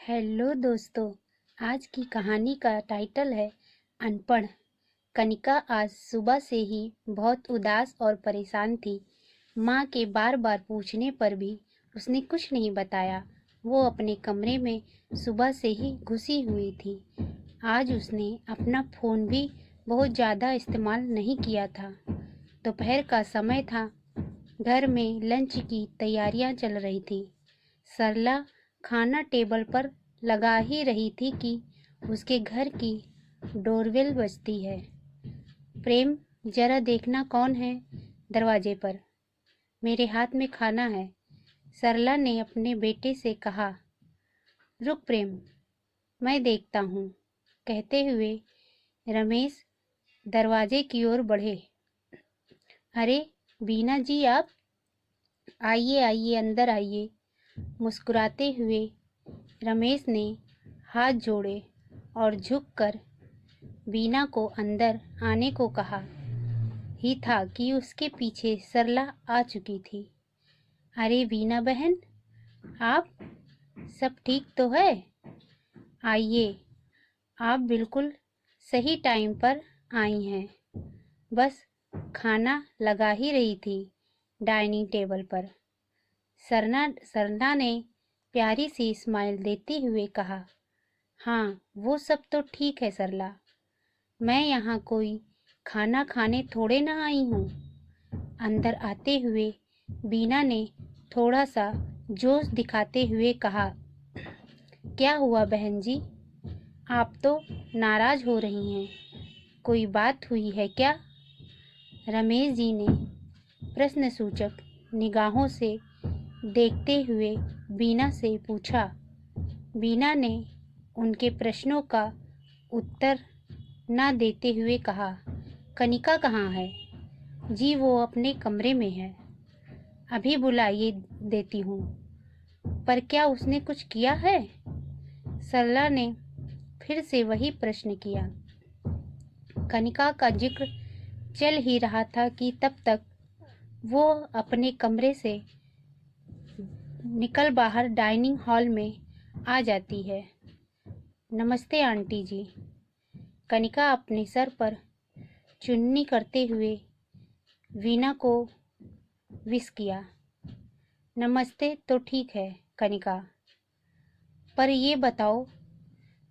Hello दोस्तों। आज की कहानी का टाइटल है अनपढ़। कनिका आज सुबह से ही बहुत उदास और परेशान थी। माँ के बार बार पूछने पर भी उसने कुछ नहीं बताया। वो अपने कमरे में सुबह से ही घुसी हुई थी। आज उसने अपना फ़ोन भी बहुत ज़्यादा इस्तेमाल नहीं किया था। दोपहर का समय था। घर में लंच की तैयारियां चल रही थी। सरला खाना टेबल पर लगा ही रही थी कि उसके घर की डोरबेल बजती है। प्रेम, जरा देखना कौन है दरवाजे पर। मेरे हाथ में खाना है, सरला ने अपने बेटे से कहा। रुक प्रेम, मैं देखता हूँ, कहते हुए रमेश दरवाजे की ओर बढ़े। अरे बीना जी, आप आइए आइए, अंदर आइए। मुस्कुराते हुए रमेश ने हाथ जोड़े और झुककर बीना को अंदर आने को कहा ही था कि उसके पीछे सरला आ चुकी थी। अरे बीना बहन, आप सब ठीक तो है? आइए, आप बिल्कुल सही टाइम पर आई हैं। बस खाना लगा ही रही थी डाइनिंग टेबल पर। सरना ने प्यारी सी स्माइल देते हुए कहा। हाँ, वो सब तो ठीक है सरला, मैं यहाँ कोई खाना खाने थोड़े ना आई हूँ। अंदर आते हुए बीना ने थोड़ा सा जोश दिखाते हुए कहा। क्या हुआ बहन जी, आप तो नाराज हो रही हैं, कोई बात हुई है क्या? रमेश जी ने प्रश्नसूचक निगाहों से देखते हुए बीना से पूछा। बीना ने उनके प्रश्नों का उत्तर न देते हुए कहा। कनिका कहाँ है? जी वो अपने कमरे में है, अभी बुलाइए देती हूँ। पर क्या उसने कुछ किया है? सरला ने फिर से वही प्रश्न किया। कनिका का जिक्र चल ही रहा था कि तब तक वो अपने कमरे से निकल बाहर डाइनिंग हॉल में आ जाती है। नमस्ते आंटी जी। कनिका अपने सर पर चुन्नी करते हुए वीना को विश किया। नमस्ते तो ठीक है कनिका, पर ये बताओ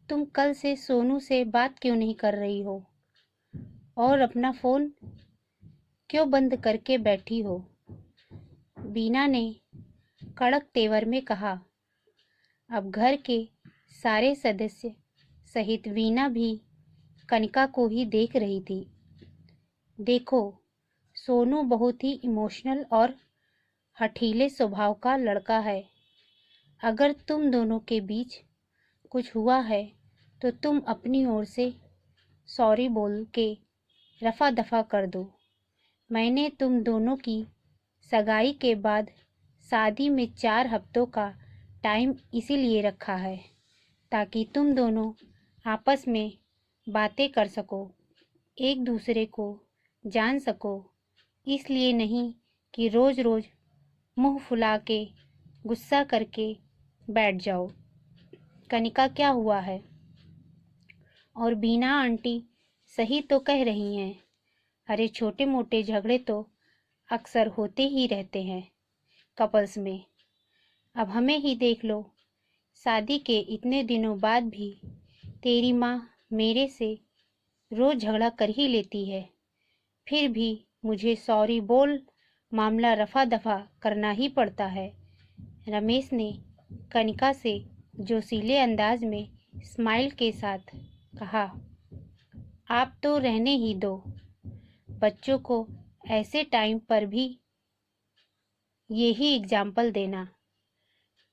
तुम कल से सोनू से बात क्यों नहीं कर रही हो और अपना फ़ोन क्यों बंद करके बैठी हो? बीना ने कड़क तेवर में कहा। अब घर के सारे सदस्य सहित वीना भी कनिका को ही देख रही थी। देखो, सोनू बहुत ही इमोशनल और हठीले स्वभाव का लड़का है। अगर तुम दोनों के बीच कुछ हुआ है तो तुम अपनी ओर से सॉरी बोल के रफा दफा कर दो। मैंने तुम दोनों की सगाई के बाद शादी में 4 हफ्तों का टाइम इसीलिए रखा है ताकि तुम दोनों आपस में बातें कर सको, एक दूसरे को जान सको। इसलिए नहीं कि रोज़ रोज़ मुंह फुला के गुस्सा करके बैठ जाओ। कनिका, क्या हुआ है? और बीना आंटी सही तो कह रही हैं। अरे छोटे मोटे झगड़े तो अक्सर होते ही रहते हैं कपल्स में। अब हमें ही देख लो, शादी के इतने दिनों बाद भी तेरी माँ मेरे से रोज झगड़ा कर ही लेती है, फिर भी मुझे सॉरी बोल मामला रफा दफा करना ही पड़ता है। रमेश ने कनिका से जोशीले अंदाज में स्माइल के साथ कहा। आप तो रहने ही दो, बच्चों को ऐसे टाइम पर भी यही एग्जाम्पल देना।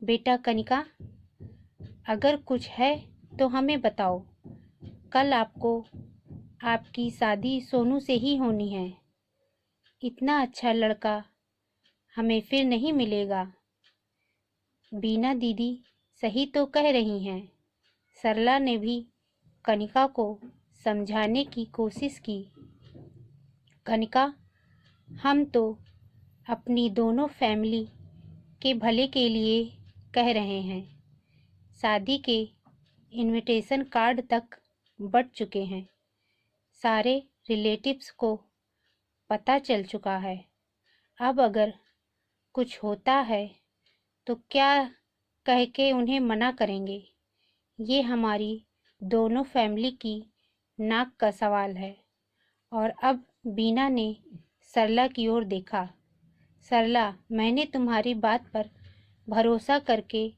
बेटा कनिका, अगर कुछ है तो हमें बताओ। कल आपकी शादी सोनू से ही होनी है। इतना अच्छा लड़का हमें फिर नहीं मिलेगा। बीना दीदी सही तो कह रही हैं। सरला ने भी कनिका को समझाने की कोशिश की। कनिका, हम तो अपनी दोनों फैमिली के भले के लिए कह रहे हैं। शादी के इनविटेशन कार्ड तक बँट चुके हैं। सारे रिलेटिव्स को पता चल चुका है। अब अगर कुछ होता है तो क्या कह के उन्हें मना करेंगे? ये हमारी दोनों फैमिली की नाक का सवाल है। और अब बीना ने सरला की ओर देखा। सरला, मैंने तुम्हारी बात पर भरोसा करके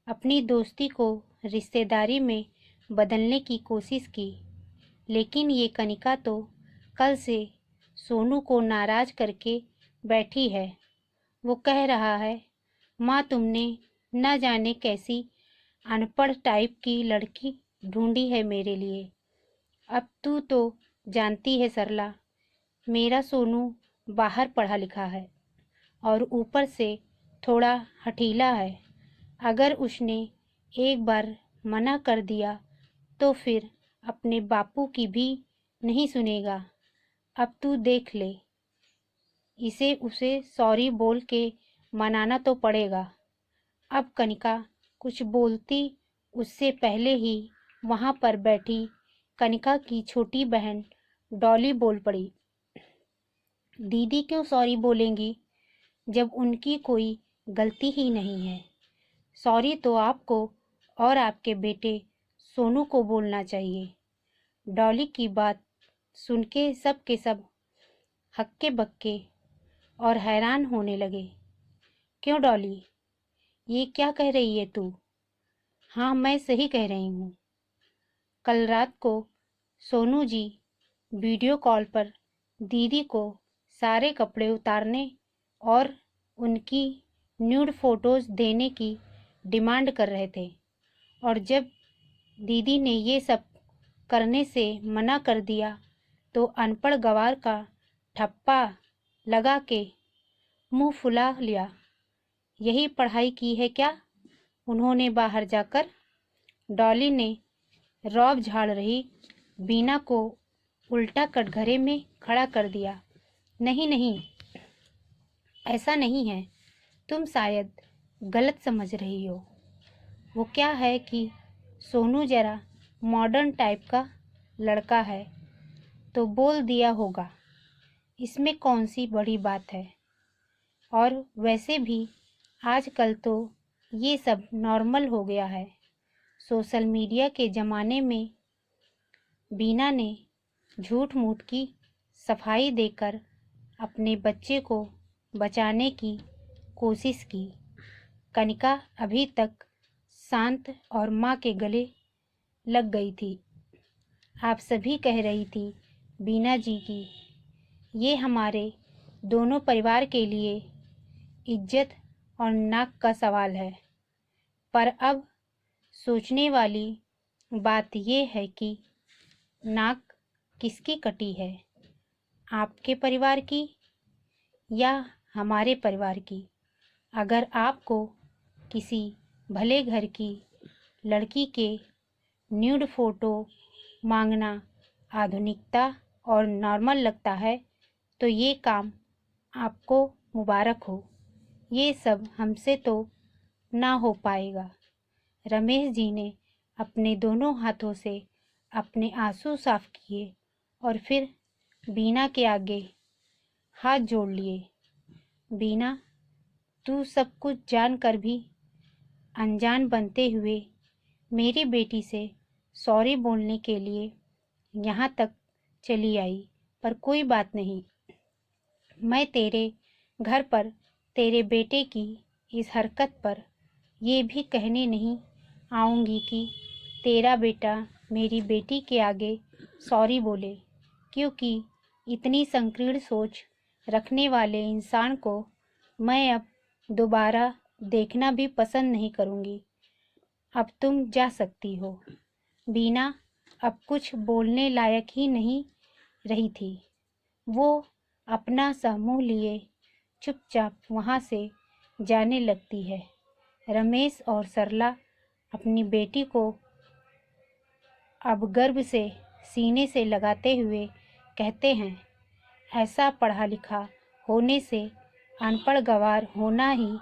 अपनी दोस्ती को रिश्तेदारी में बदलने की कोशिश की, लेकिन ये कनिका तो कल से सोनू को नाराज करके बैठी है। वो कह रहा है, माँ तुमने न जाने कैसी अनपढ़ टाइप की लड़की ढूंढी है मेरे लिए। अब तू तो जानती है सरला, मेरा सोनू बाहर पढ़ा लिखा है और ऊपर से थोड़ा हठीला है। अगर उसने एक बार मना कर दिया तो फिर अपने बापू की भी नहीं सुनेगा। अब तू देख ले, इसे उसे सॉरी बोल के मनाना तो पड़ेगा। अब कनिका कुछ बोलती उससे पहले ही वहाँ पर बैठी कनिका की छोटी बहन डॉली बोल पड़ी। दीदी क्यों सॉरी बोलेंगी जब उनकी कोई गलती ही नहीं है? सॉरी तो आपको और आपके बेटे सोनू को बोलना चाहिए। डॉली की बात सुन के सब के सब हक्के बक्के और हैरान होने लगे। क्यों डॉली, ये क्या कह रही है तू? हाँ, मैं सही कह रही हूँ। कल रात को सोनू जी वीडियो कॉल पर दीदी को सारे कपड़े उतारने और उनकी न्यूड फोटोज़ देने की डिमांड कर रहे थे, और जब दीदी ने ये सब करने से मना कर दिया तो अनपढ़ गवार का ठप्पा लगा के मुंह फुला लिया। यही पढ़ाई की है क्या उन्होंने बाहर जाकर? डॉली ने रौब झाड़ रही बीना को उल्टा कटघरे में खड़ा कर दिया। नहीं नहीं, ऐसा नहीं है, तुम शायद गलत समझ रही हो। वो क्या है कि सोनू जरा मॉडर्न टाइप का लड़का है तो बोल दिया होगा, इसमें कौन सी बड़ी बात है। और वैसे भी आजकल तो ये सब नॉर्मल हो गया है। सोशल मीडिया के ज़माने में बीना ने झूठ मूठ की सफाई देकर अपने बच्चे को बचाने की कोशिश की। कनिका अभी तक शांत और माँ के गले लग गई थी। आप सभी कह रही थी बीना जी की ये हमारे दोनों परिवार के लिए इज्जत और नाक का सवाल है। पर अब सोचने वाली बात ये है कि नाक किसकी कटी है, आपके परिवार की या हमारे परिवार की? अगर आपको किसी भले घर की लड़की के न्यूड फोटो मांगना आधुनिकता और नॉर्मल लगता है तो ये काम आपको मुबारक हो। ये सब हमसे तो ना हो पाएगा। रमेश जी ने अपने दोनों हाथों से अपने आंसू साफ किए और फिर बीना के आगे हाथ जोड़ लिए। बीना, तू सब कुछ जानकर भी अनजान बनते हुए मेरी बेटी से सॉरी बोलने के लिए यहाँ तक चली आई, पर कोई बात नहीं। मैं तेरे घर पर तेरे बेटे की इस हरकत पर ये भी कहने नहीं आऊँगी कि तेरा बेटा मेरी बेटी के आगे सॉरी बोले, क्योंकि इतनी संकीर्ण सोच रखने वाले इंसान को मैं अब दोबारा देखना भी पसंद नहीं करूँगी। अब तुम जा सकती हो। बीना अब कुछ बोलने लायक ही नहीं रही थी। वो अपना सा मुँह लिए चुपचाप वहाँ से जाने लगती है। रमेश और सरला अपनी बेटी को अब गर्व से सीने से लगाते हुए कहते हैं, ऐसा पढ़ा लिखा होने से अनपढ़ गंवार होना ही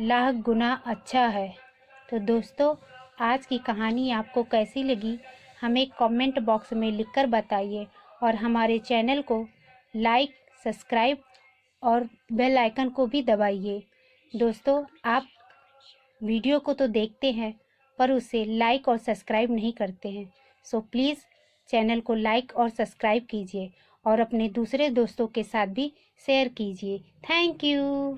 लाख गुना अच्छा है। तो दोस्तों, आज की कहानी आपको कैसी लगी हमें कमेंट बॉक्स में लिखकर बताइए और हमारे चैनल को लाइक, सब्सक्राइब और बेल आइकन को भी दबाइए। दोस्तों, आप वीडियो को तो देखते हैं पर उसे लाइक और सब्सक्राइब नहीं करते हैं, सो प्लीज़ चैनल को लाइक और सब्सक्राइब कीजिए और अपने दूसरे दोस्तों के साथ भी शेयर कीजिए। Thank you.